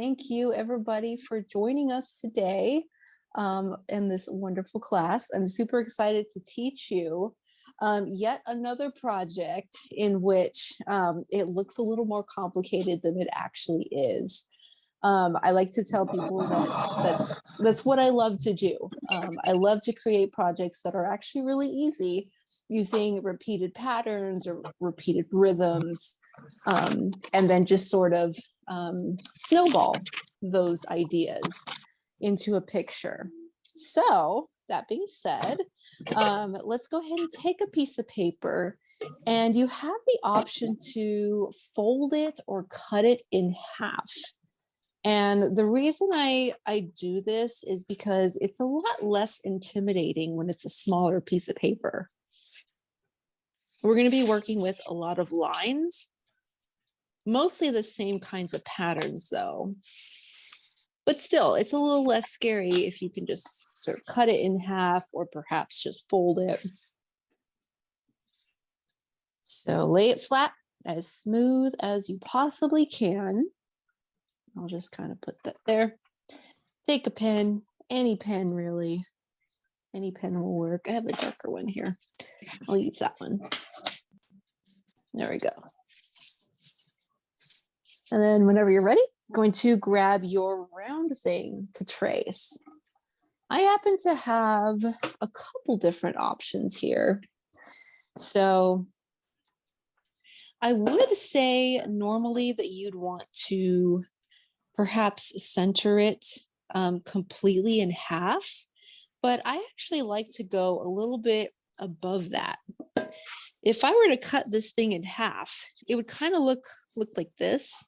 thank you everybody for joining us today in this wonderful class. I'm super excited to teach you yet another project in which it looks a little more complicated than it actually is. I like to tell people that that's what I love to do. I love to create projects that are actually really easy using repeated patterns or repeated rhythms, and then just sort of snowball those ideas into a picture. So that being said, let's go ahead and take a piece of paper, and you have the option to fold it or cut it in half. And the reason I do this is because it's a lot less intimidating when it's a smaller piece of paper. We're going to be working with a lot of lines, mostly the same kinds of patterns though. But still, it's a little less scary if you can just sort of cut it in half or perhaps just fold it. So lay it flat, as smooth as you possibly can. I'll just kind of put that there. Take a pen, any pen really. Any pen will work. I have a darker one here. I'll use that one. There we go. And then whenever you're ready, going to grab your round thing to trace. I happen to have a couple different options here. So I would say normally that you'd want to perhaps center it completely in half, but I actually like to go a little bit above that. If I were to cut this thing in half, it would kind of look like this.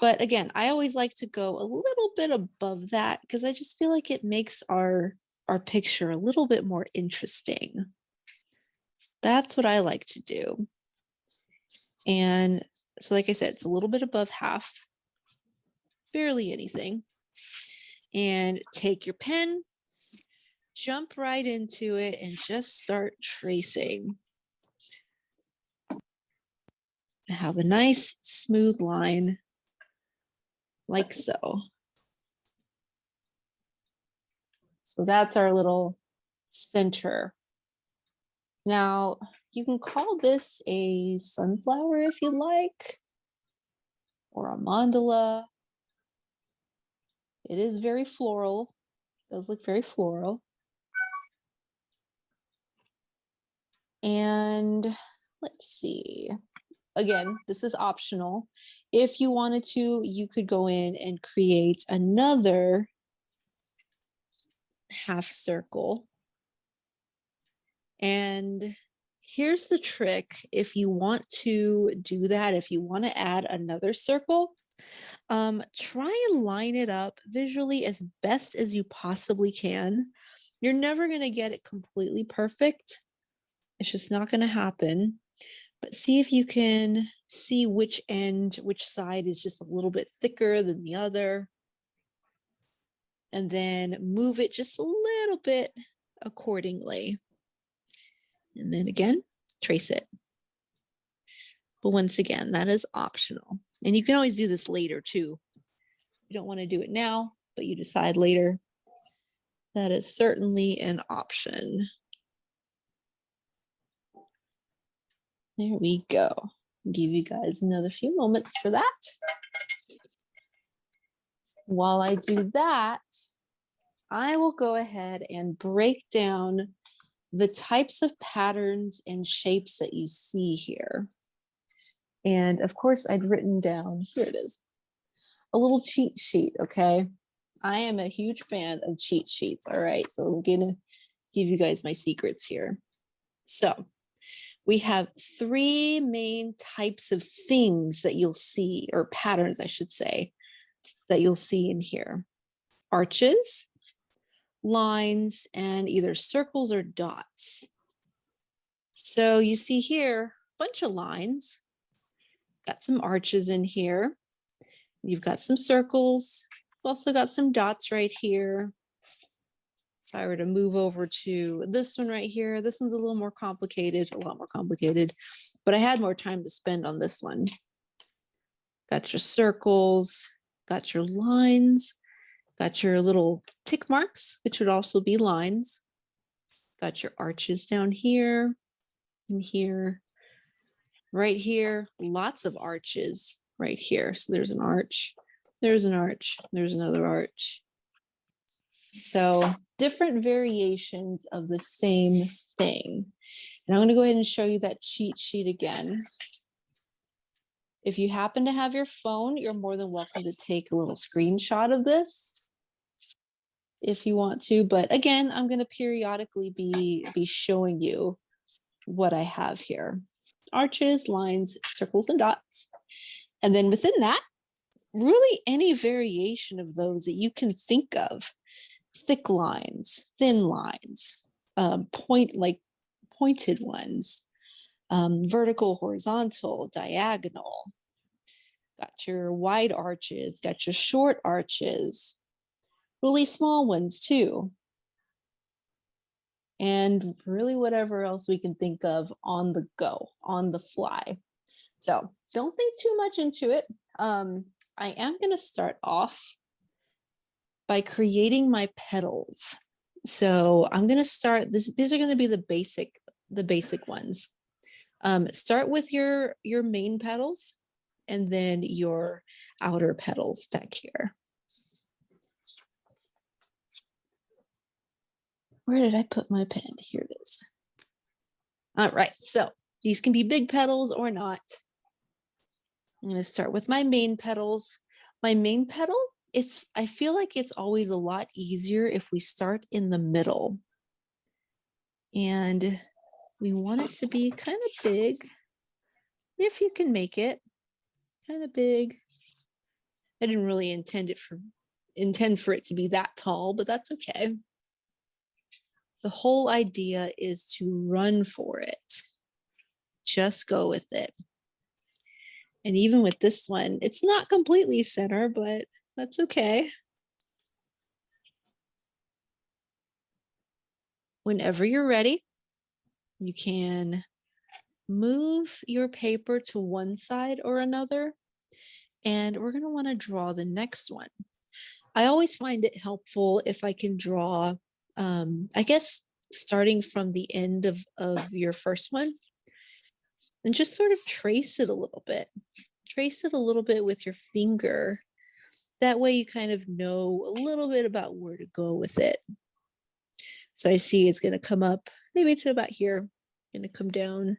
But again, I always like to go a little bit above that because I just feel like it makes our picture a little bit more interesting. That's what I like to do. And so like I said, it's a little bit above half. Barely anything. And take your pen, jump right into it, and just start tracing. Have a nice smooth line like so. So that's our little center. Now you can call this a sunflower if you like, or a mandala. It is very floral. It does look very floral. And let's see. Again, this is optional. If you wanted to, you could go in and create another half circle. And here's the trick. If you want to do that, if you want to add another circle, try and line it up visually as best as you possibly can. You're never going to get it completely perfect. It's just not going to happen. But see if you can see which side is just a little bit thicker than the other. And then move it just a little bit accordingly. And then again, trace it. But once again, that is optional. And you can always do this later too. You don't want to do it now, but you decide later. That is certainly an option. There we go. Give you guys another few moments for that. While I do that, I will go ahead and break down the types of patterns and shapes that you see here. And of course, I'd written down, here it is, a little cheat sheet, okay? I am a huge fan of cheat sheets, all right? So I'm gonna give you guys my secrets here. So we have three main types of things that you'll see, or patterns, I should say, that you'll see in here. Arches, lines, and either circles or dots. So you see here, a bunch of lines, got some arches in here. You've got some circles. You've also got some dots right here. If I were to move over to this one right here, this one's a little more complicated, a lot more complicated, but I had more time to spend on this one. Got your circles, got your lines, got your little tick marks, which would also be lines. Got your arches down here and here, right here, lots of arches right here. So there's an arch, there's an arch, there's another arch. So different variations of the same thing. And I'm going to go ahead and show you that cheat sheet again. If you happen to have your phone, you're more than welcome to take a little screenshot of this if you want to. But again, I'm going to periodically be showing you what I have here. Arches, lines, circles, and dots. And then within that, really any variation of those that you can think of. Thick lines, thin lines, pointed ones, vertical, horizontal, diagonal. Got your wide arches, got your short arches, really small ones too. And really whatever else we can think of on the go, on the fly. So don't think too much into it. I am going to start off by creating my petals. So I'm going to start, these are going to be the basic ones. Start with your main petals and then your outer petals back here. Where did I put my pen? Here it is. All right, so these can be big petals or not. I'm going to start with my main petals. My main petal, I feel like it's always a lot easier if we start in the middle. And we want it to be kind of big, if you can make it kind of big. I didn't really intend for it to be that tall, but that's okay. The whole idea is to run for it. Just go with it. And even with this one, it's not completely center, but that's okay. Whenever you're ready, you can move your paper to one side or another. And we're going to want to draw the next one. I always find it helpful if I can draw, I guess, starting from the end of your first one and just sort of trace it a little bit. Trace it a little bit with your finger. That way you kind of know a little bit about where to go with it. So I see it's going to come up maybe to about here, going to come down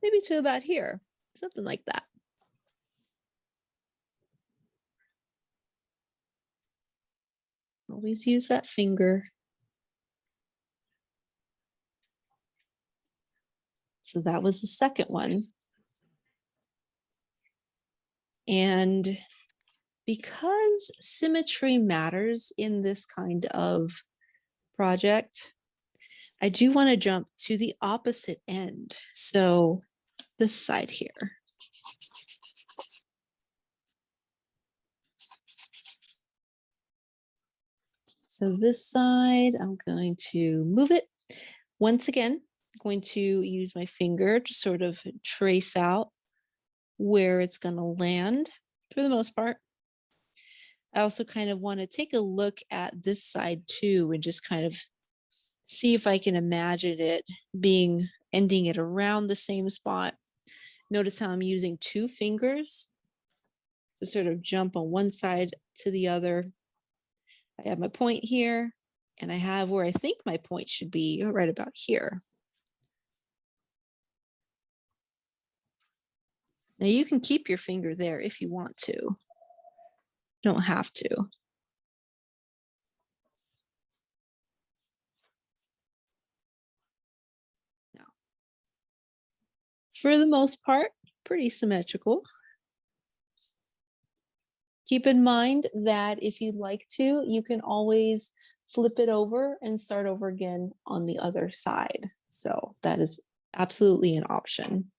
maybe to about here, something like that. Always use that finger. So that was the second one. And because symmetry matters in this kind of project, I do want to jump to the opposite end. So this side here. So this side, I'm going to move it. Once again, I'm going to use my finger to sort of trace out where it's going to land for the most part. I also kind of want to take a look at this side too and just kind of see if I can imagine it ending it around the same spot. Notice how I'm using two fingers to sort of jump on one side to the other. I have my point here and I have where I think my point should be right about here. Now you can keep your finger there if you want to. Don't have to. Now, for the most part, pretty symmetrical. Keep in mind that if you'd like to, you can always flip it over and start over again on the other side. So that is absolutely an option,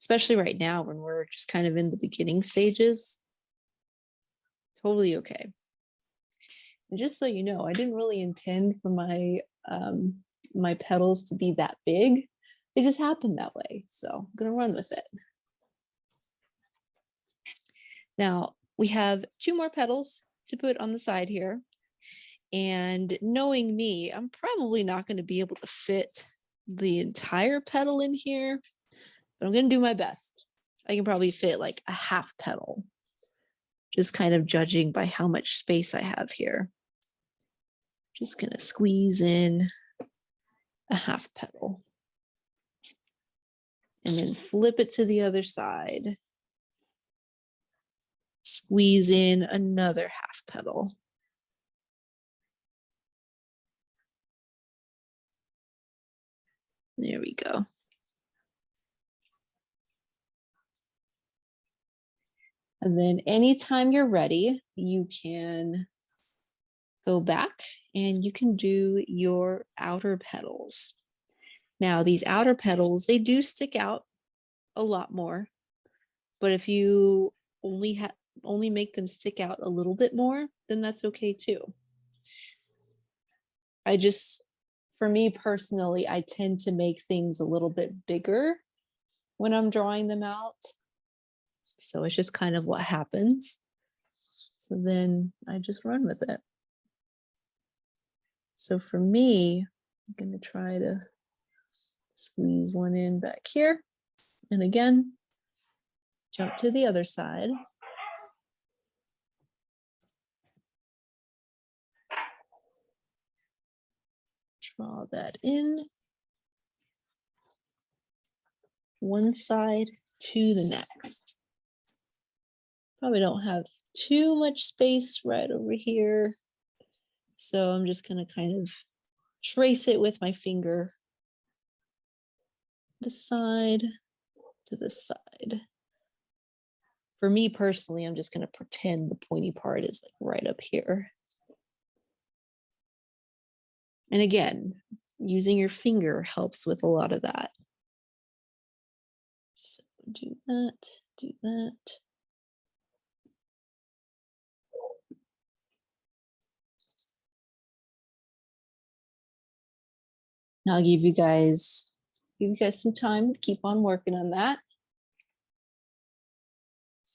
especially right now when we're just kind of in the beginning stages. Totally okay. And just so you know, I didn't really intend for my my petals to be that big. They just happened that way. So I'm gonna run with it. Now, We have 2 more petals to put on the side here. And knowing me, I'm probably not going to be able to fit the entire petal in here, but I'm going to do my best. I can probably fit like a half petal, just kind of judging by how much space I have here. Just going to squeeze in a half petal and then flip it to the other side. Squeeze in another half petal. There we go. And then anytime you're ready, you can go back and you can do your outer petals. Now, these outer petals, they do stick out a lot more, but if you only make them stick out a little bit more, then that's okay too. For me personally, I tend to make things a little bit bigger when I'm drawing them out. So it's just kind of what happens. So then I just run with it. So for me, I'm going to try to squeeze one in back here. And again, jump to the other side. Draw that in. One side to the next. Probably don't have too much space right over here. So I'm just going to kind of trace it with my finger. This side to this side. For me personally, I'm just going to pretend the pointy part is like right up here. And again, using your finger helps with a lot of that. So do that, do that. Now I'll give you guys some time to keep on working on that.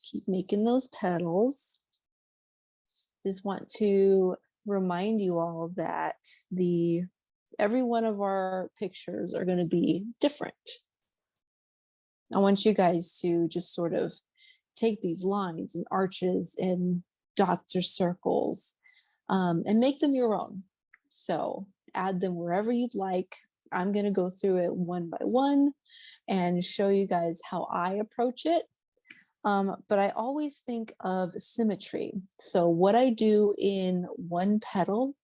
Keep making those petals. Just want to remind you all that every one of our pictures are going to be different. I want you guys to just sort of take these lines and arches and dots or circles and make them your own. So add them wherever you'd like. I'm going to go through it one by one and show you guys how I approach it. But I always think of symmetry. So what I do in one petal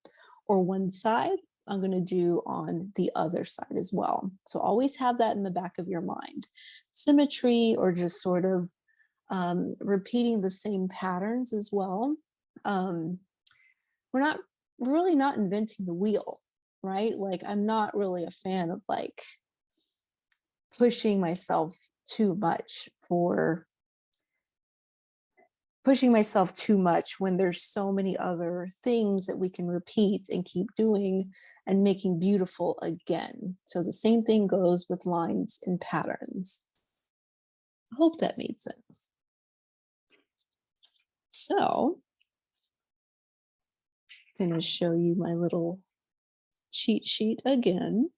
or one side, I'm going to do on the other side as well. So always have that in the back of your mind. Symmetry, or just sort of repeating the same patterns as well. We're really not inventing the wheel, right? Like, I'm not really a fan of like pushing myself too much when there's so many other things that we can repeat and keep doing and making beautiful again. So the same thing goes with lines and patterns. I hope that made sense. So I'm going to show you my little cheat sheet again.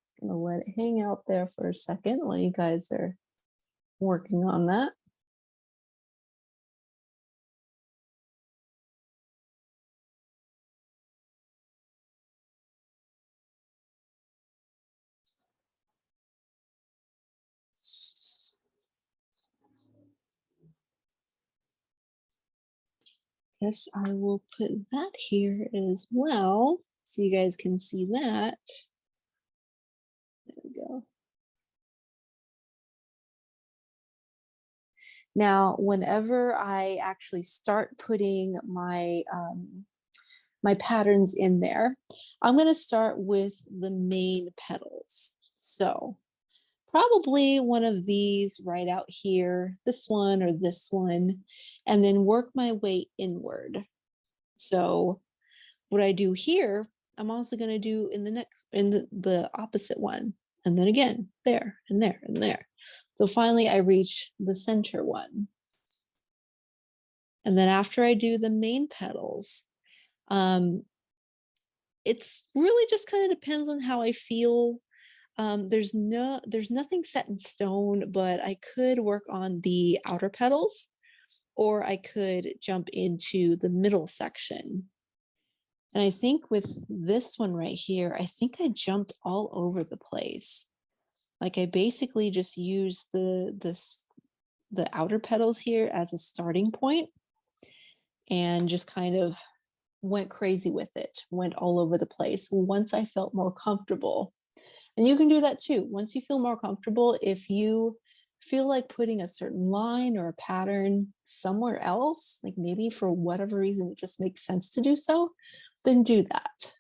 Just going to let it hang out there for a second while you guys are working on that. Yes, I will put that here as well, so you guys can see that. There we go. Now, whenever I actually start putting my my patterns in there, I'm going to start with the main petals. So probably one of these right out here, this one or this one, and then work my way inward. So what I do here, I'm also going to do in the opposite one. And then again, there and there and there. So finally I reach the center one. And then after I do the main petals, it's really just kind of depends on how I feel. There's nothing set in stone, but I could work on the outer petals, or I could jump into the middle section. And I think with this one right here, I think I jumped all over the place. Like I basically just used the outer petals here as a starting point and just kind of went crazy with it, went all over the place once I felt more comfortable. And you can do that too. Once you feel more comfortable, if you feel like putting a certain line or a pattern somewhere else, like maybe for whatever reason it just makes sense to do so, then do that.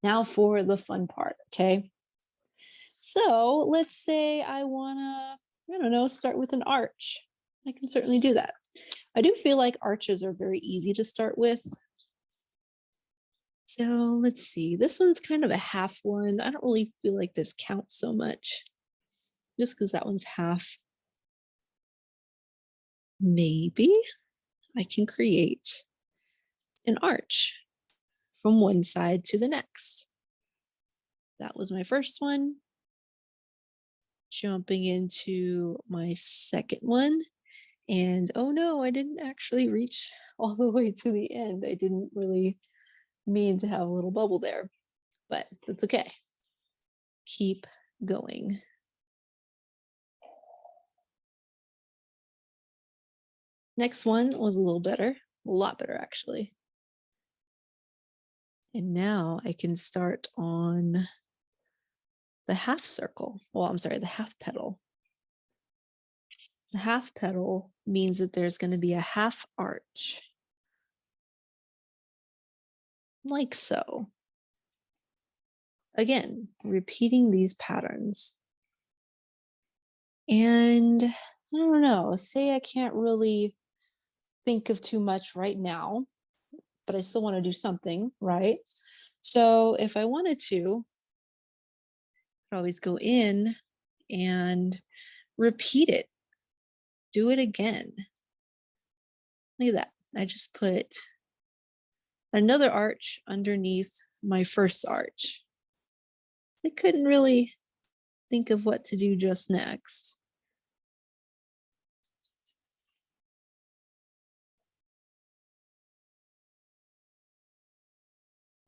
Now for the fun part, okay? So let's say I wanna, I don't know, start with an arch. I can certainly do that. I do feel like arches are very easy to start with. So let's see, this one's kind of a half one. I don't really feel like this counts so much, just because that one's half. Maybe I can create an arch from one side to the next. That was my first one. Jumping into my second one. And oh no, I didn't actually reach all the way to the end. I didn't really mean to have a little bubble there, but that's okay. Keep going. Next one was a little better, a lot better actually. And now I can start on the half circle. Well, I'm sorry, the half petal. The half petal means that there's going to be a half arch, like so. Again, repeating these patterns. And I don't know, say I can't really think of too much right now, but I still want to do something, right? So if I wanted to, I could always go in and repeat it. Do it again. Look at that. I just put another arch underneath my first arch. I couldn't really think of what to do just next.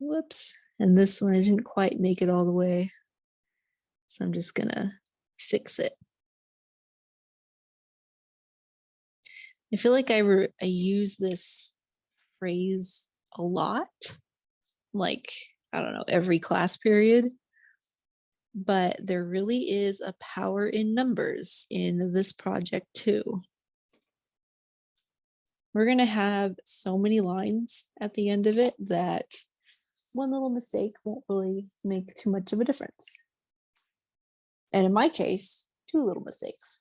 Whoops. And this one, I didn't quite make it all the way. So I'm just gonna fix it. I feel like I use this phrase a lot, like, I don't know, every class period. But there really is a power in numbers in this project too. We're gonna have so many lines at the end of it that one little mistake won't really make too much of a difference. And in my case, two little mistakes.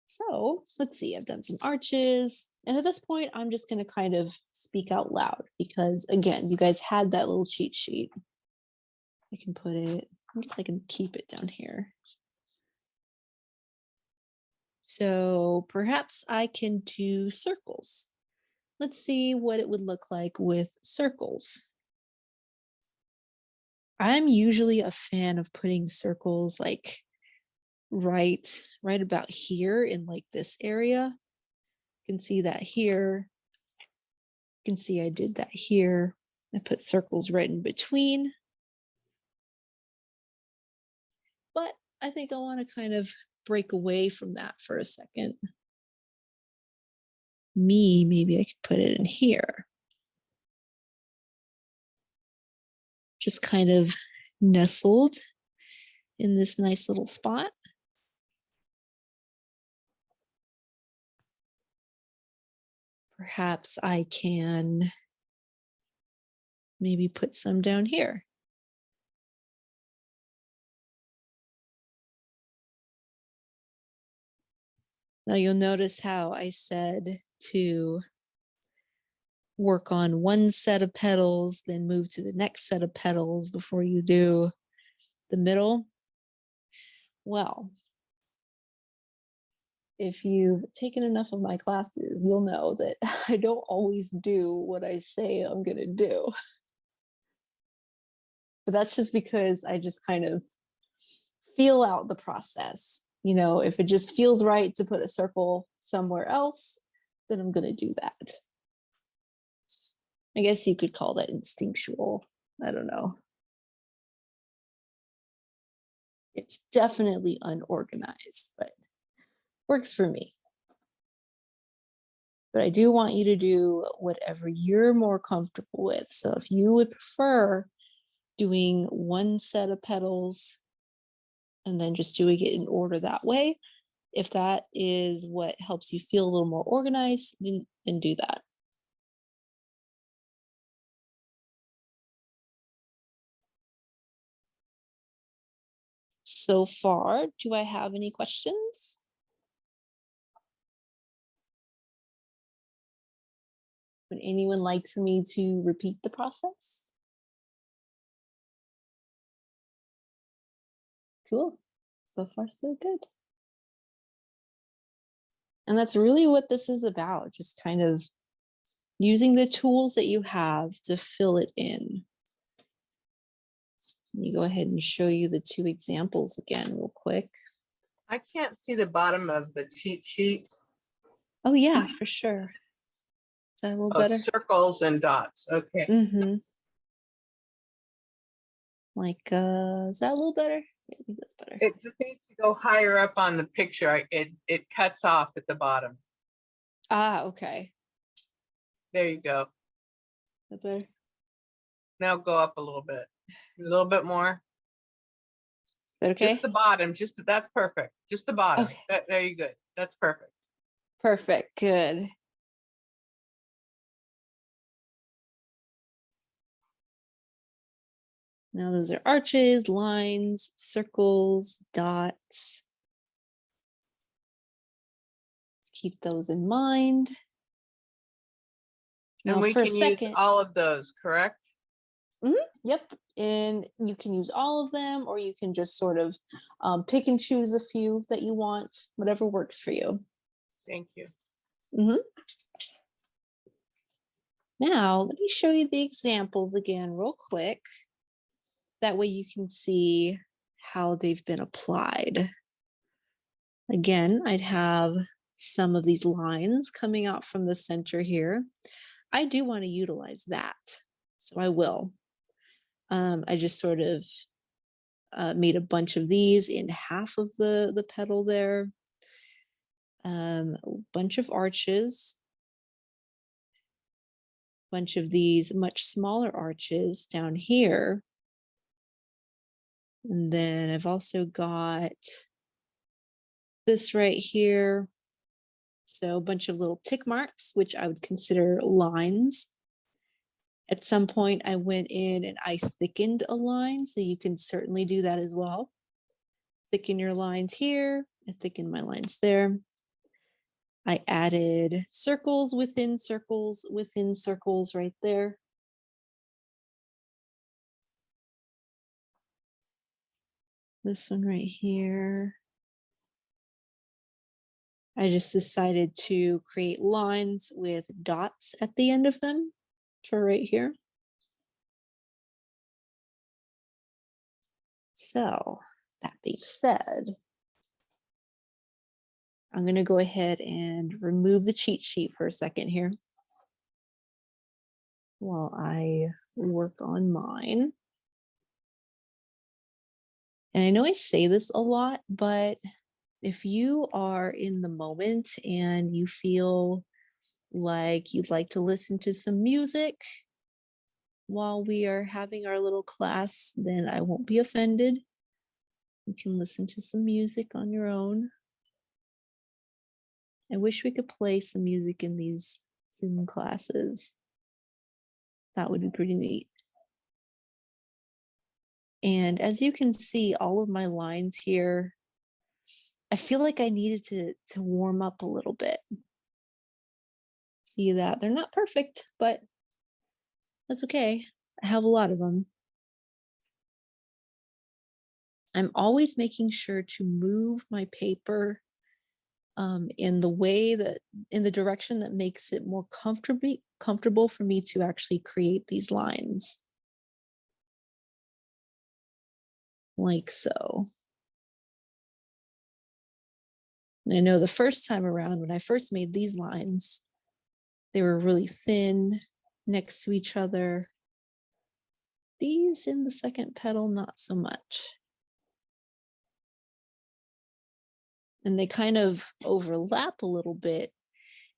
So let's see, I've done some arches. And at this point, I'm just gonna kind of speak out loud because again, you guys had that little cheat sheet. I can put it, I guess I can keep it down here. So perhaps I can do circles. Let's see what it would look like with circles. I'm usually a fan of putting circles like right about here in like this area. You can see that here. You can see I did that here. I put circles right in between. But I think I want to kind of break away from that for a second. Maybe I could put it in here. Just kind of nestled in this nice little spot. Perhaps I can maybe put some down here. Now you'll notice how I said to work on one set of petals, then move to the next set of petals before you do the middle. Well, if you've taken enough of my classes, you'll know that I don't always do what I say I'm going to do. But that's just because I just kind of feel out the process. You know, if it just feels right to put a circle somewhere else, then I'm going to do that. I guess you could call that instinctual. I don't know. It's definitely unorganized, but works for me. But I do want you to do whatever you're more comfortable with. So if you would prefer doing one set of petals and then just doing it in order that way, if that is what helps you feel a little more organized, then do that. So far, do I have any questions? Would anyone like for me to repeat the process? Cool. So far, so good. And that's really what this is about, just kind of using the tools that you have to fill it in. Let me go ahead and show you the two examples again real quick. I can't see the bottom of the cheat sheet. Oh yeah, for sure. Is that a little better? Circles and dots. Okay. Mm-hmm. Like, is that a little better? I think that's better. It just needs to go higher up on the picture. It cuts off at the bottom. Ah, okay. There you go. That's better. Now go up a little bit more. Is that okay? Just the bottom. That's perfect. Just the bottom. Okay. There you go. That's perfect. Perfect. Good. Now those are arches, lines, circles, dots. Let's keep those in mind. And now we for can use all of those, correct? Mm-hmm. Yep. And you can use all of them, or you can just sort of pick and choose a few that you want, whatever works for you. Thank you. Mm-hmm. Now, let me show you the examples again real quick. That way you can see how they've been applied. Again, I'd have some of these lines coming out from the center here. I do want to utilize that, so I will. I just sort of made a bunch of these in half of the petal there. A bunch of arches. Bunch of these much smaller arches down here. And then I've also got this right here. So a bunch of little tick marks, which I would consider lines. At some point, I went in and I thickened a line, so you can certainly do that as well. Thicken your lines here, I thickened my lines there. I added circles within circles within circles right there. This one right here. I just decided to create lines with dots at the end of them for right here. So that being said, I'm going to go ahead and remove the cheat sheet for a second here while I work on mine. And I know I say this a lot, but if you are in the moment and you feel like you'd like to listen to some music while we are having our little class, then I won't be offended. You can listen to some music on your own. I wish we could play some music in these Zoom classes. That would be pretty neat. And as you can see, all of my lines here, I feel like I needed to warm up a little bit. See that? They're not perfect, but that's okay. I have a lot of them. I'm always making sure to move my paper in the way that in the direction that makes it more comfortable for me to actually create these lines. Like so. And I know the first time around when I first made these lines, they were really thin next to each other. These in the second petal, not so much. And they kind of overlap a little bit.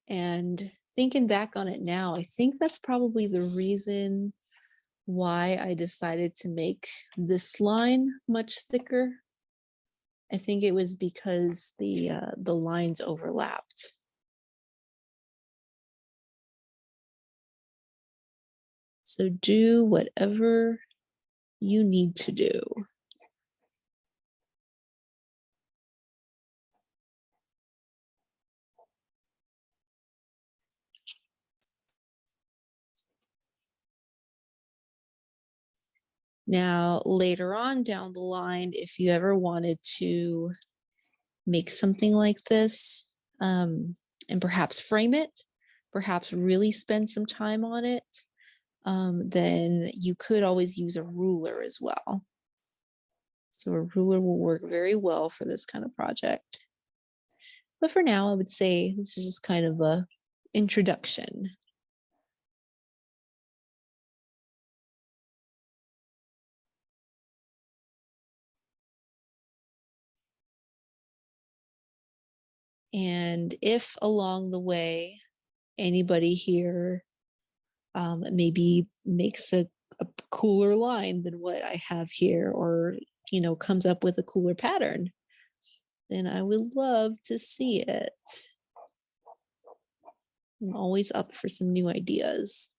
And thinking back on it now, I think that's probably the reason why I decided to make this line much thicker. I think it was because the lines overlapped. So do whatever you need to do. Now, later on down the line, if you ever wanted to make something like this and perhaps frame it, perhaps really spend some time on it, then you could always use a ruler as well. So a ruler will work very well for this kind of project. But for now, I would say this is just kind of a introduction. And if along the way anybody here maybe makes a cooler line than what I have here, or comes up with a cooler pattern, then I would love to see it. I'm always up for some new ideas.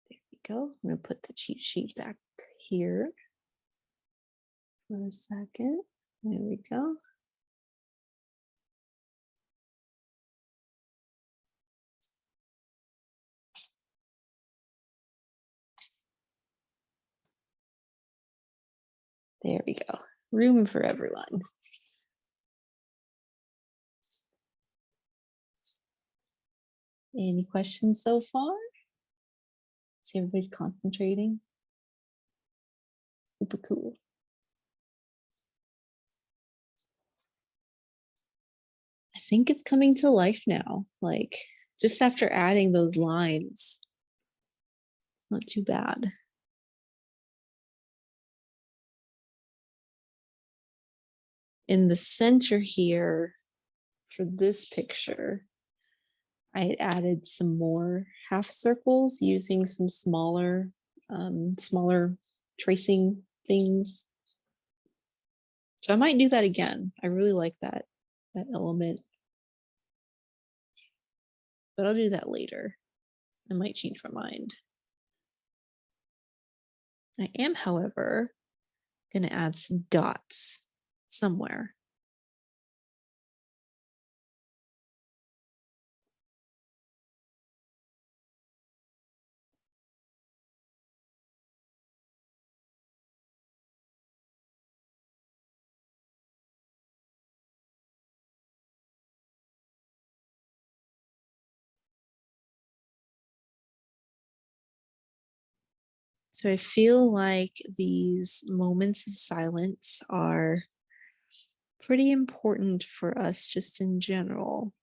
There we go. I'm going to put the cheat sheet back here for a second. There we go. There we go. Room for everyone. Any questions so far? See, everybody's concentrating. Super cool. I think it's coming to life now. Like just after adding those lines, not too bad. In the center here for this picture, I added some more half circles using some smaller tracing things. So I might do that again. I really like that element. But I'll do that later. I might change my mind. I am, however, going to add some dots somewhere. So I feel like these moments of silence are pretty important for us just in general,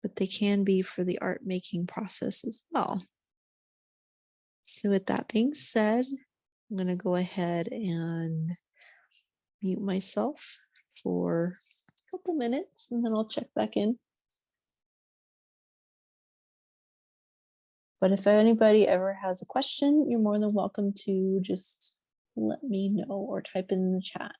but they can be for the art making process as well. So with that being said, I'm going to go ahead and mute myself for a couple minutes and then I'll check back in. But if anybody ever has a question, you're more than welcome to just let me know or type in the chat.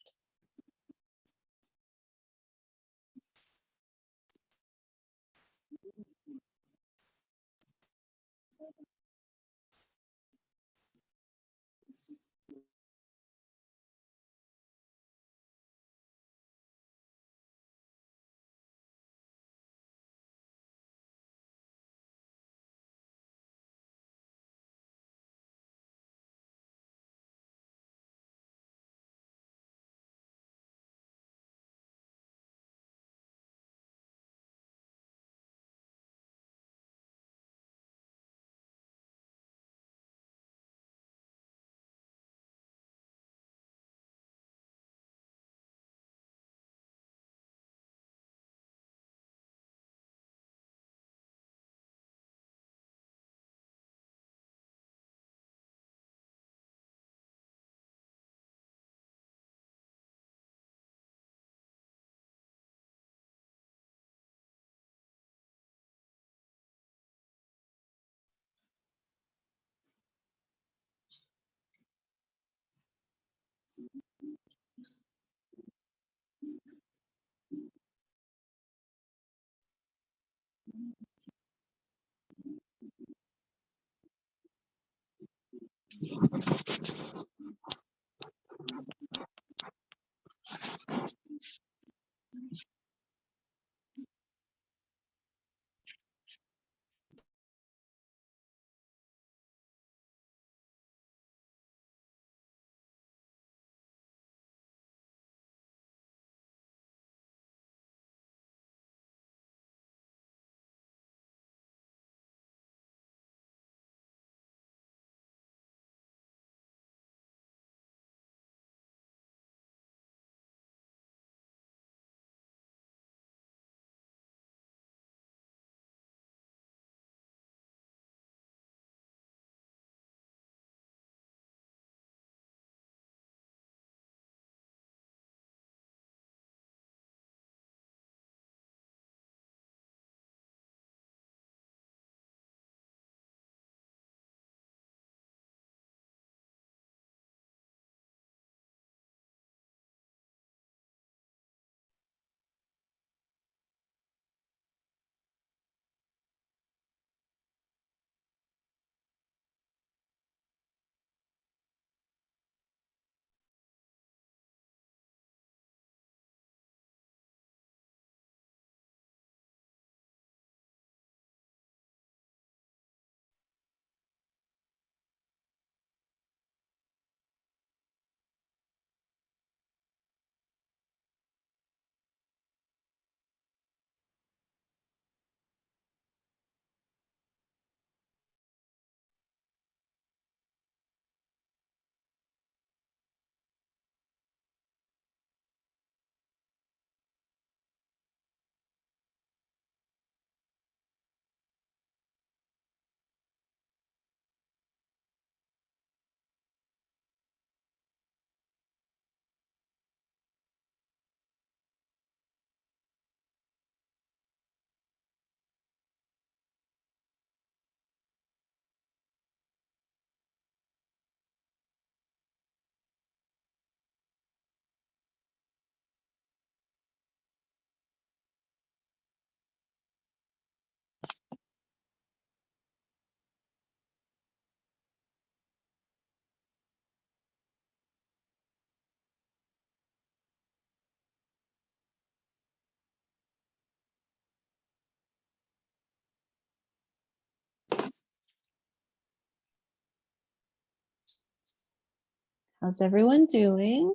How's everyone doing?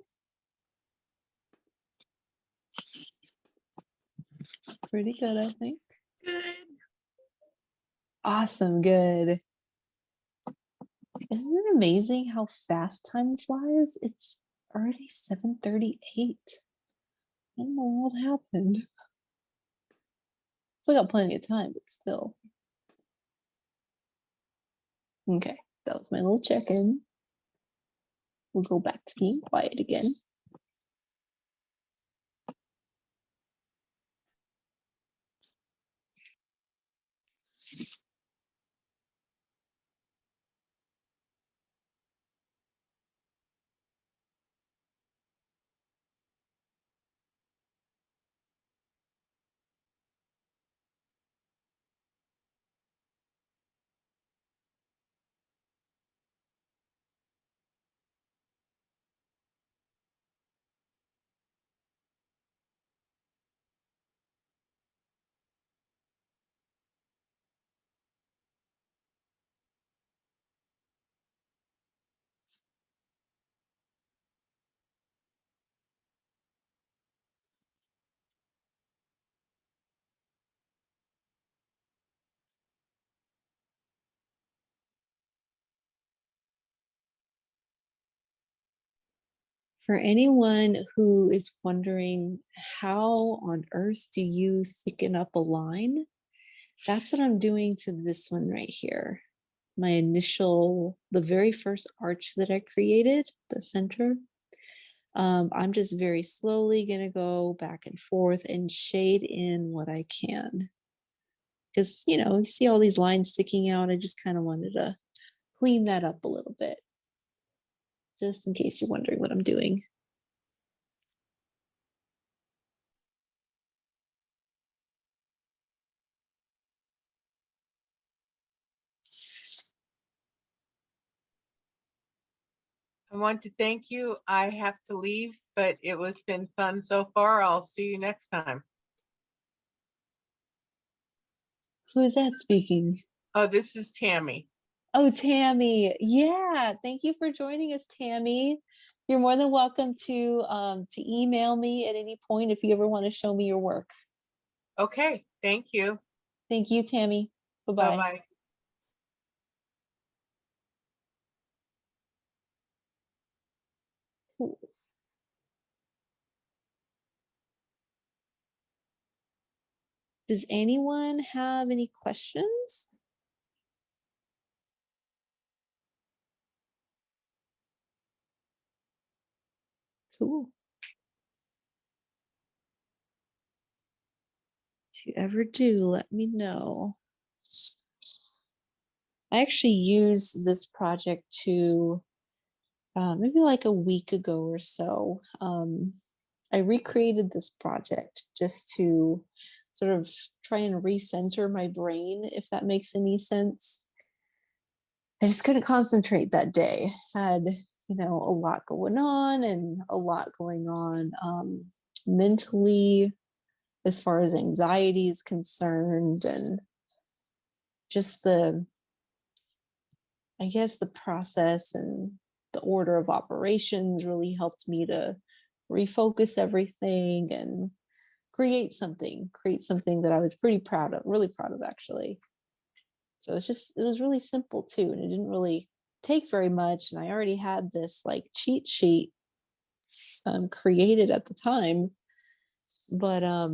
Pretty good, I think. Good. Awesome, good. Isn't it amazing how fast time flies? It's already 7:38. What in the world happened? Still got plenty of time, but still. Okay, that was my little check-in. We'll go back to being quiet again. For anyone who is wondering how on earth do you thicken up a line, that's what I'm doing to this one right here. My initial, the very first arch that I created, the center. I'm just very slowly gonna go back and forth and shade in what I can. Because, you see all these lines sticking out. I just kind of wanted to clean that up a little bit, just in case you're wondering what I'm doing. I want to thank you. I have to leave, but it was been fun so far. I'll see you next time. Who is that speaking? Oh, this is Tammy. Oh, Tammy. Yeah, thank you for joining us, Tammy. You're more than welcome to email me at any point if you ever want to show me your work. Okay, thank you. Thank you, Tammy. Bye-bye. Bye-bye. Cool. Does anyone have any questions? Cool. If you ever do, let me know. I actually used this project to maybe like a week ago or so. I recreated this project just to sort of try and recenter my brain, if that makes any sense. I just couldn't concentrate that day. Had, a lot going on and a lot going on mentally as far as anxiety is concerned, and just I guess the process and the order of operations really helped me to refocus everything and create something that I was pretty proud of, really proud of actually. So it was really simple too, and it didn't really take very much. And I already had this like cheat sheet created at the time, but I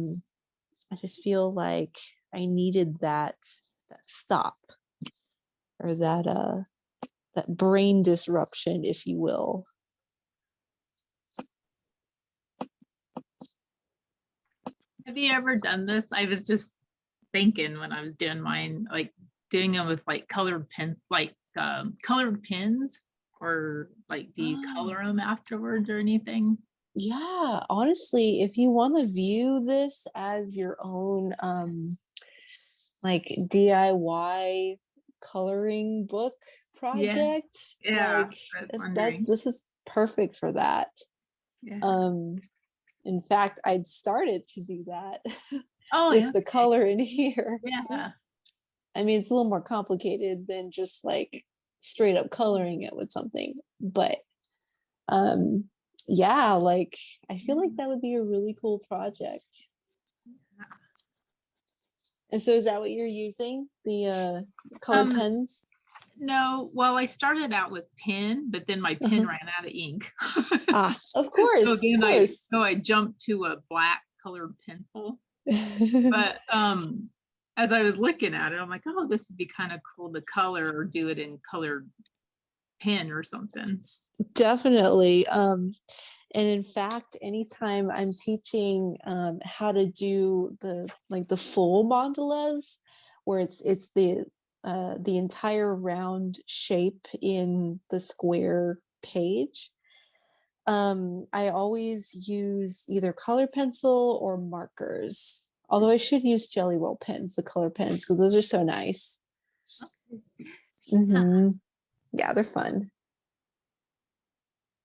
just feel like I needed that stop, or that brain disruption, if you will. Have you ever done this? I was just thinking when I was doing mine, like doing them with like colored pen, like colored pins, or like do you color them afterwards or anything? Yeah, honestly, if you want to view this as your own like DIY coloring book project, Yeah, like this is perfect for that. Yeah. In fact, I'd started to do that Oh, with the color in here. Yeah. I mean, it's a little more complicated than just like straight up coloring it with something, but yeah, like I feel like that would be a really cool project. And so is that what you're using, the colored pens? No, well, I started out with pen, but then my pen ran out of ink. Of course. So I jumped to a black colored pencil. But as I was looking at it, I'm like, oh, this would be kind of cool to color or do it in colored pen or something. Definitely. And in fact, anytime I'm teaching how to do the full mandalas, where it's the entire round shape in the square page, I always use either color pencil or markers. Although I should use Jelly Roll pens, the color pens, because those are so nice. Yeah, they're fun.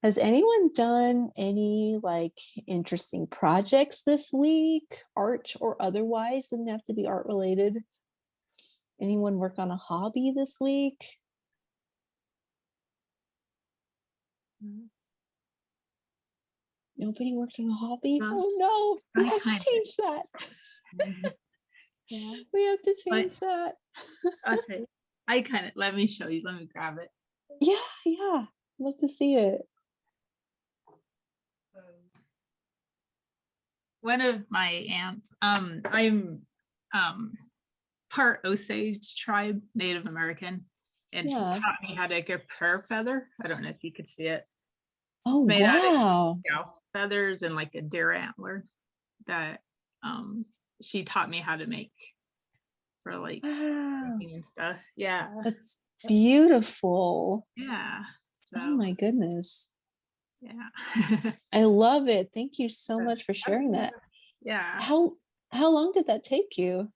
Has anyone done any like interesting projects this week, art or otherwise? Doesn't have to be art related. Anyone work on a hobby this week? Nobody worked on a hobby? Oh no, we have to change that. Yeah. We have to change that. Okay. Let me show you. Let me grab it. Yeah. Love to see it. One of my aunts, I'm part Osage tribe, Native American, and she taught me how to make a prayer feather. I don't know if you could see it. Oh, it's made wow. out of grouse feathers and like a deer antler that she taught me how to make for like cooking and stuff. Yeah, that's beautiful. Yeah. So, oh my goodness. Yeah. I love it. Thank you so much for sharing that. Yeah. How long did that take you?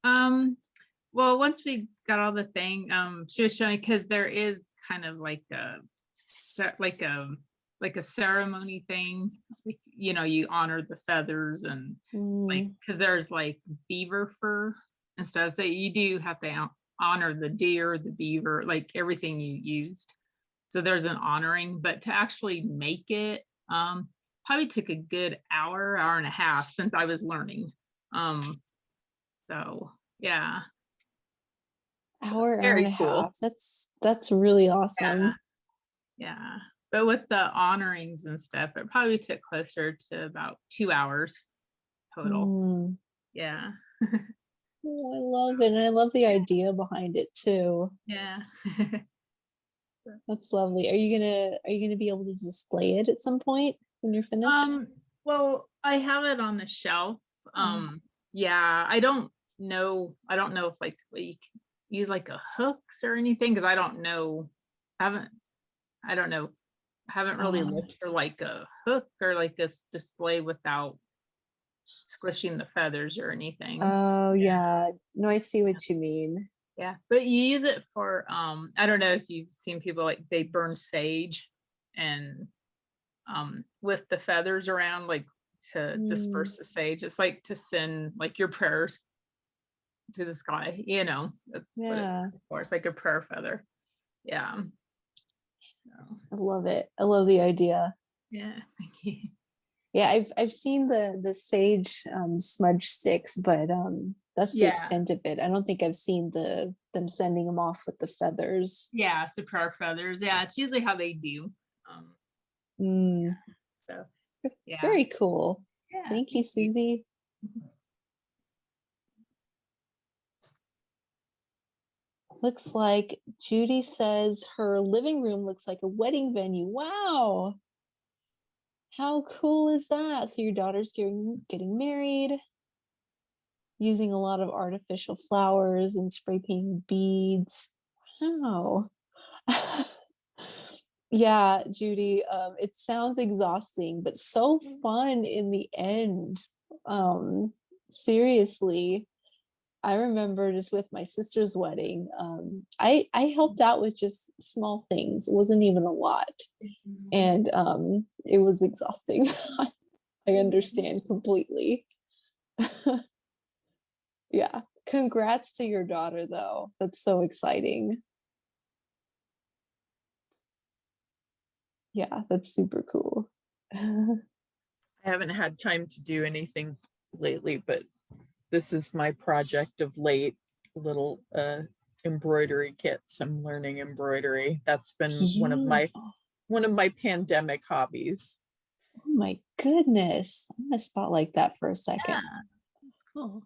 Well, once we got all the thing, she was showing, because there is kind of like like a ceremony thing. Like, you honor the feathers and like, Mm. because there's like beaver fur and stuff. So you do have to honor the deer, the beaver, like everything you used. So there's an honoring, but to actually make it, probably took a good hour and a half since I was learning. So yeah. Hour and Very a cool. half. That's really Yeah. awesome. Yeah. But with the honorings and stuff, it probably took closer to about 2 hours total. Mm. Yeah. Oh, I love it. And I love the idea behind it too. Yeah. That's lovely. Are you gonna be able to display it at some point when you're finished? Well, I have it on the shelf. Yeah, I don't know if like you can use like a hooks or anything, because I don't know. I don't know. Haven't really looked for like a hook or like this display without squishing the feathers or anything. Oh yeah. No, I see what you mean. Yeah, but you use it for I don't know if you've seen people like they burn sage and with the feathers around, like to disperse the sage. It's like to send like your prayers to the sky, that's what Yeah. it's for. It's like a prayer feather. Yeah. So, I love it. I love the idea. yeah, thank you. Yeah, I've seen the sage smudge sticks, but that's the Yeah. extent of it. I don't think I've seen them sending them off with the feathers. Yeah, it's a prayer feathers. Yeah, it's usually how they do. Mm, So yeah. very cool. Yeah, Thank you, Susie. Looks like Judy says her living room looks like a wedding venue. Wow. How cool is that? So your daughter's getting married, using a lot of artificial flowers and spray painting beads. Wow. Yeah, Judy, it sounds exhausting, but so fun in the end. Seriously, I remember just with my sister's wedding, I helped out with just small things. It wasn't even a lot. And it was exhausting. I understand completely. Yeah. Congrats to your daughter, though. That's so exciting. Yeah, that's super cool. I haven't had time to do anything lately, but this is my project of late, little embroidery kits. I'm learning embroidery. That's been one of my pandemic hobbies. Oh my goodness. I'm gonna spotlight that for a second. Yeah, that's cool.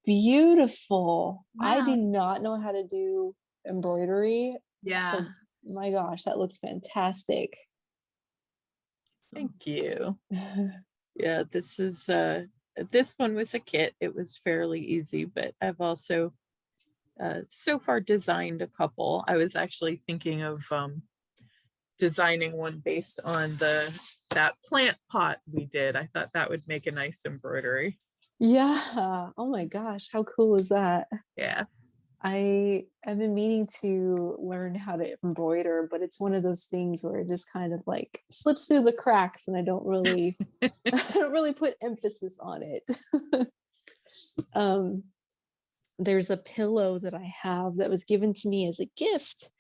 Beautiful. I Wow. do not know how to do embroidery. Yeah. So, my gosh, that looks fantastic. Thank you. Yeah, this one was a kit. It was fairly easy, but I've also so far designed a couple. I was actually thinking of designing one based on that plant pot we did. I thought that would make a nice embroidery. Yeah. Oh my gosh, how cool is that? Yeah. I've been meaning to learn how to embroider, but it's one of those things where it just kind of like slips through the cracks and I don't really put emphasis on it. There's a pillow that I have that was given to me as a gift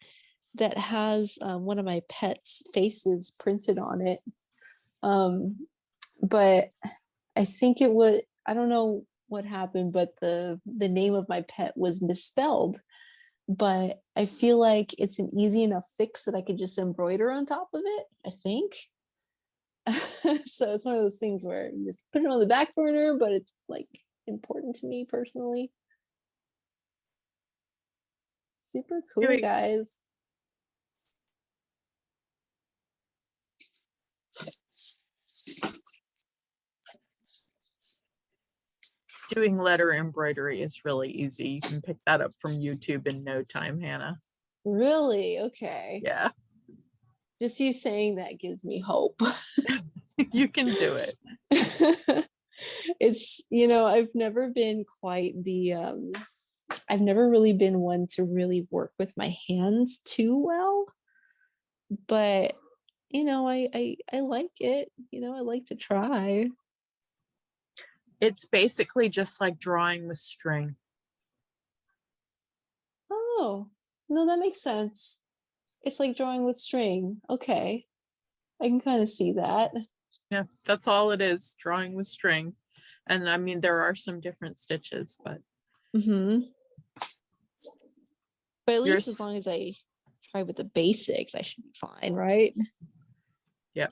that has one of my pets' faces printed on it. But I think I don't know what happened, but the name of my pet was misspelled. But I feel like it's an easy enough fix that I could just embroider on top of it, I think. So it's one of those things where you just put it on the back burner, but it's like important to me personally. Super cool, guys. Doing letter embroidery is really easy. You can pick that up from YouTube in no time, Hannah. Really? Okay. Yeah. Just you saying that gives me hope. You can do it. It's, I've never been quite I've never really been one to really work with my hands too well. but you know, I like it. You know, I like to try. It's basically just like drawing with string. Oh, no, that makes sense. It's like drawing with string. Okay. I can kind of see that. Yeah, that's all it is, drawing with string. And I mean, there are some different stitches, but Mm-hmm. But at least as yours, long as I try with the basics, I should be fine, right? yeah.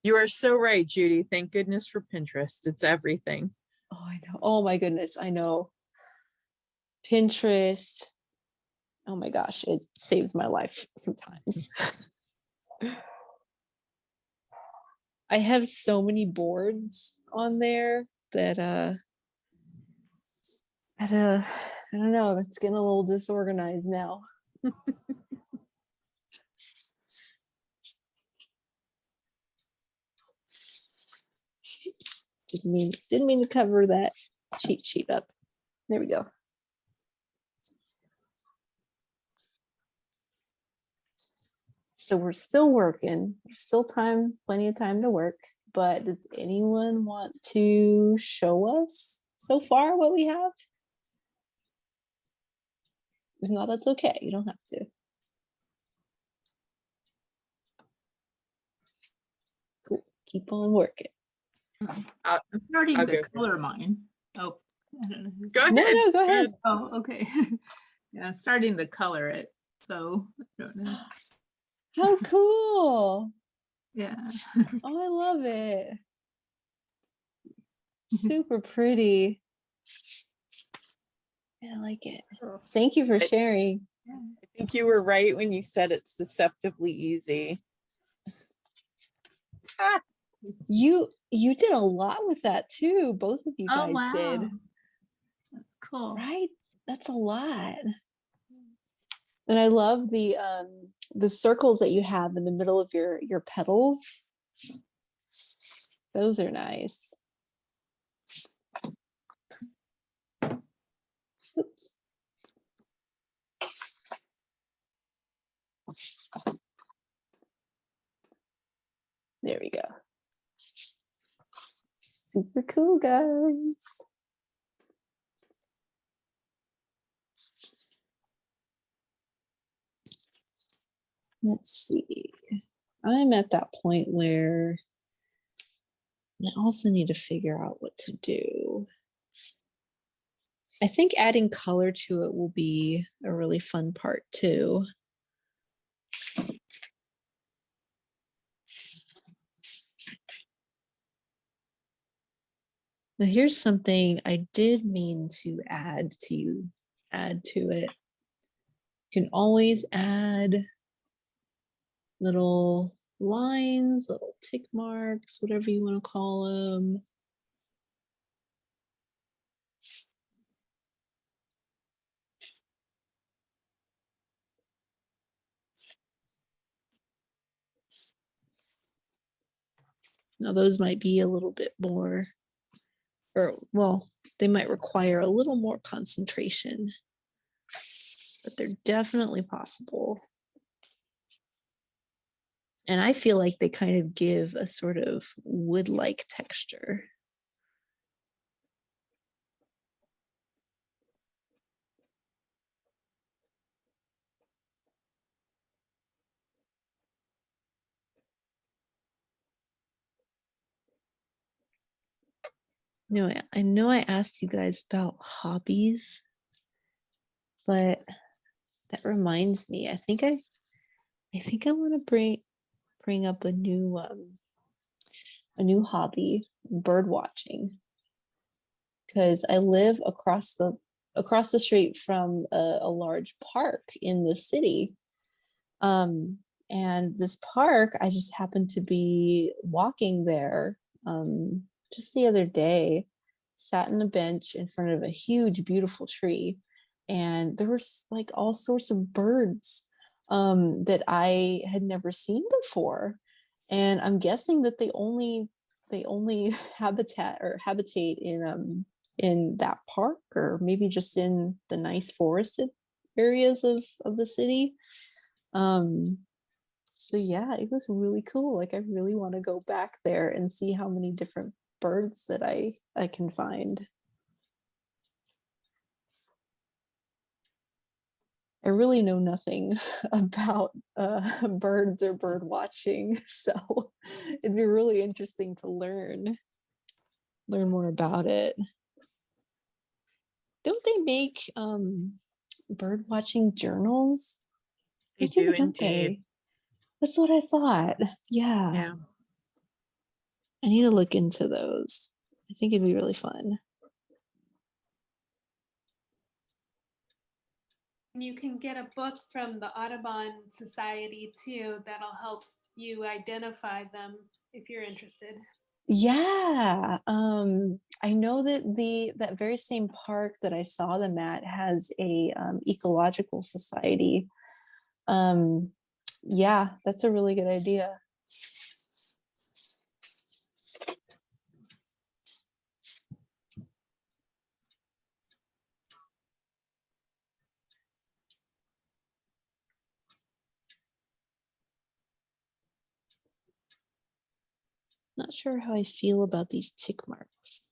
You are so right, Judy. Thank goodness for Pinterest. It's everything. Oh, I know. Oh my goodness, I know. Pinterest. Oh my gosh, it saves my life sometimes. I have so many boards on there that I don't know, it's getting a little disorganized now. Didn't mean to cover that cheat sheet up. There we go. So we're still working. There's still time, plenty of time to work. But does anyone want to show us so far what we have? If not, that's okay. You don't have to. Cool. Keep on working. I'm starting I'll to go first. color mine. Oh, I don't know. Go ahead. No, go ahead. Oh, okay. Yeah, I'm starting to color it. So I don't know. How cool. Yeah. Oh, I love it. Super pretty. Yeah, I like it. Thank you for sharing. I think you were right when you said it's deceptively easy. You did a lot with that too. Both of you Oh, guys did. wow. That's cool. Right? That's a lot. And I love the circles that you have in the middle of your petals. Those are nice. Oops. There we go. Super cool, guys. Let's see. I'm at that point where I also need to figure out what to do. I think adding color to it will be a really fun part too. Now here's something I did mean to add to it. You can always add little lines, little tick marks, whatever you want to call them. Now those might be a little bit more, or well, they might require a little more concentration, but they're definitely possible. And I feel like they kind of give a sort of wood-like texture. You know, I know I asked you guys about hobbies, but that reminds me, I think I want to bring up a new hobby, bird watching, because I live across the street from a large park in the city. And this park, I just happened to be walking there just the other day, sat on a bench in front of a huge, beautiful tree, and there was like all sorts of birds that I had never seen before. And I'm guessing that they only habitate in that park, or maybe just in the nice forested areas of the city. So yeah, it was really cool. Like I really want to go back there and see how many different birds that I can find. I really know nothing about birds or bird watching, so it'd be really interesting to learn more about it. Don't they make bird watching journals? They do don't indeed. they? That's what I thought. Yeah. Yeah. I need to look into those. I think it'd be really fun. And you can get a book from the Audubon Society too that'll help you identify them if you're interested. Yeah. I know that that very same park that I saw them at has a ecological society. Yeah, that's a really good idea. Not sure how I feel about these tick marks.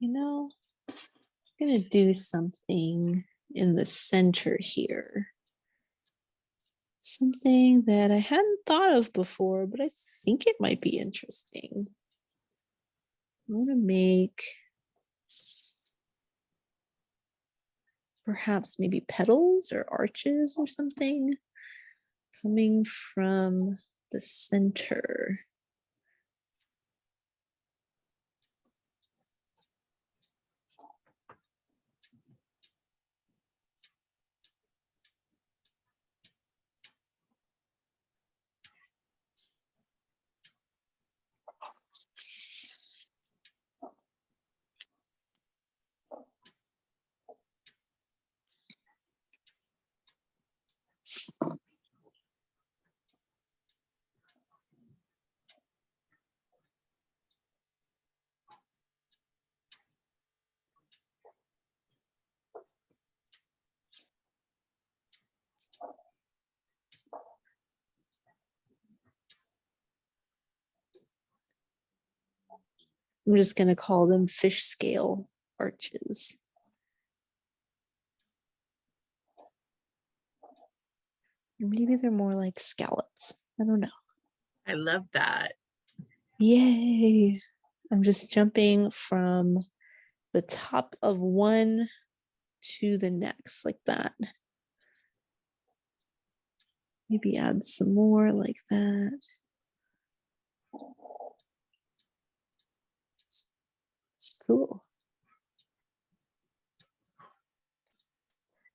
You know, I'm gonna do something in the center here. Something that I hadn't thought of before, but I think it might be interesting. I want to make perhaps maybe petals or arches or something coming from the center. I'm just going to call them fish scale arches. Maybe they're more like scallops. I don't know. I love that. Yay. I'm just jumping from the top of one to the next like that. Maybe add some more like that. Cool.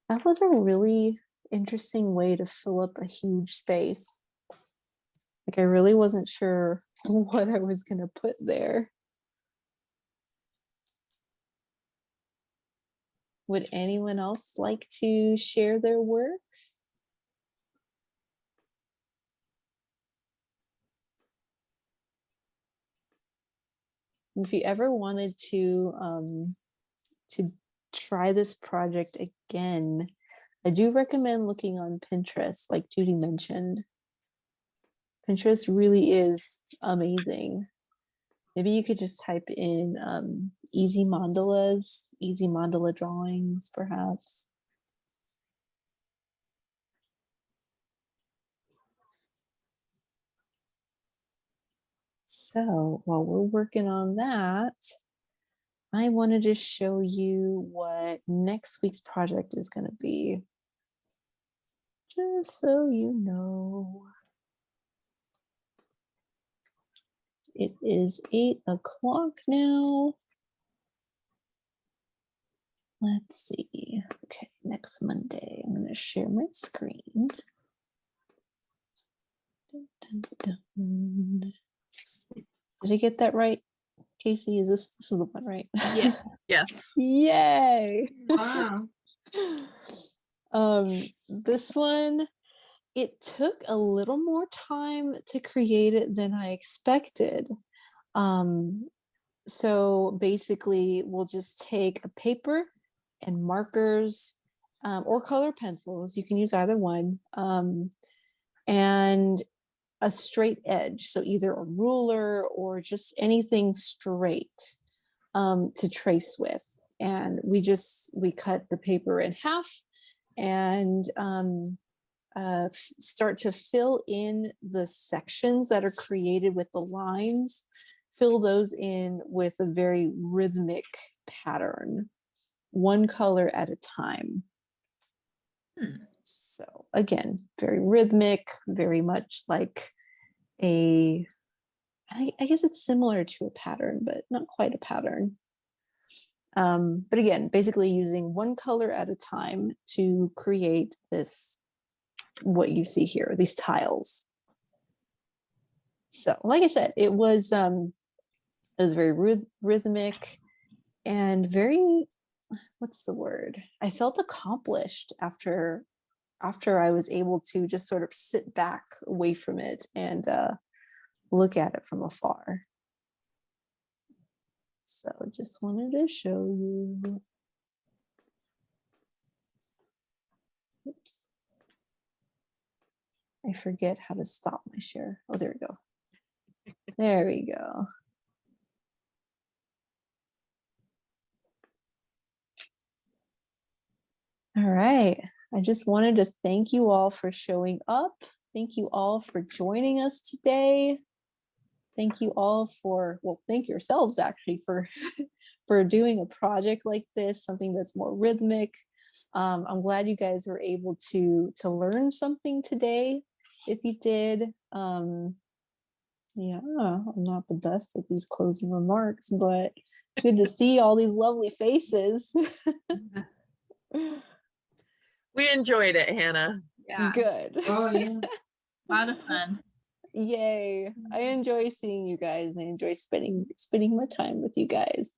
That was a really interesting way to fill up a huge space. Like I really wasn't sure what I was going to put there. Would anyone else like to share their work? If you ever wanted to try this project again, I do recommend looking on Pinterest, like Judy mentioned. Pinterest really is amazing. Maybe you could just type in easy mandalas, easy mandala drawings, perhaps. So while we're working on that, I want to just show you what next week's project is going to be. Just so you know. It is 8 o'clock now. Let's see. Okay, next Monday, I'm going to share my screen. Dun, dun, dun. Did I get that right? Casey, this is the one, right? Yeah. Yes. Yay. Wow. This one, it took a little more time to create it than I expected. So basically we'll just take a paper and markers or color pencils. You can use either one. And a straight edge. So either a ruler or just anything straight to trace with. And we cut the paper in half and start to fill in the sections that are created with the lines, fill those in with a very rhythmic pattern, one color at a time. So again, very rhythmic, very much like I guess it's similar to a pattern, but not quite a pattern. But again, basically using one color at a time to create this, what you see here, these tiles. So like I said, it was very rhythmic and very, what's the word? I felt accomplished after I was able to just sort of sit back away from it and look at it from afar. So just wanted to show you. Oops. I forget how to stop my share. Oh, there we go. There we go. All right. I just wanted to thank you all for showing up. Thank you all for joining us today. Thank you all for, well, thank yourselves actually for for doing a project like this, something that's more rhythmic. I'm glad you guys were able to learn something today. If you did, yeah, I'm not the best at these closing remarks, but good to see all these lovely faces. We enjoyed it, Hannah. Yeah. Good. Oh, yeah. A lot of fun. Yay. I enjoy seeing you guys. I enjoy spending my time with you guys.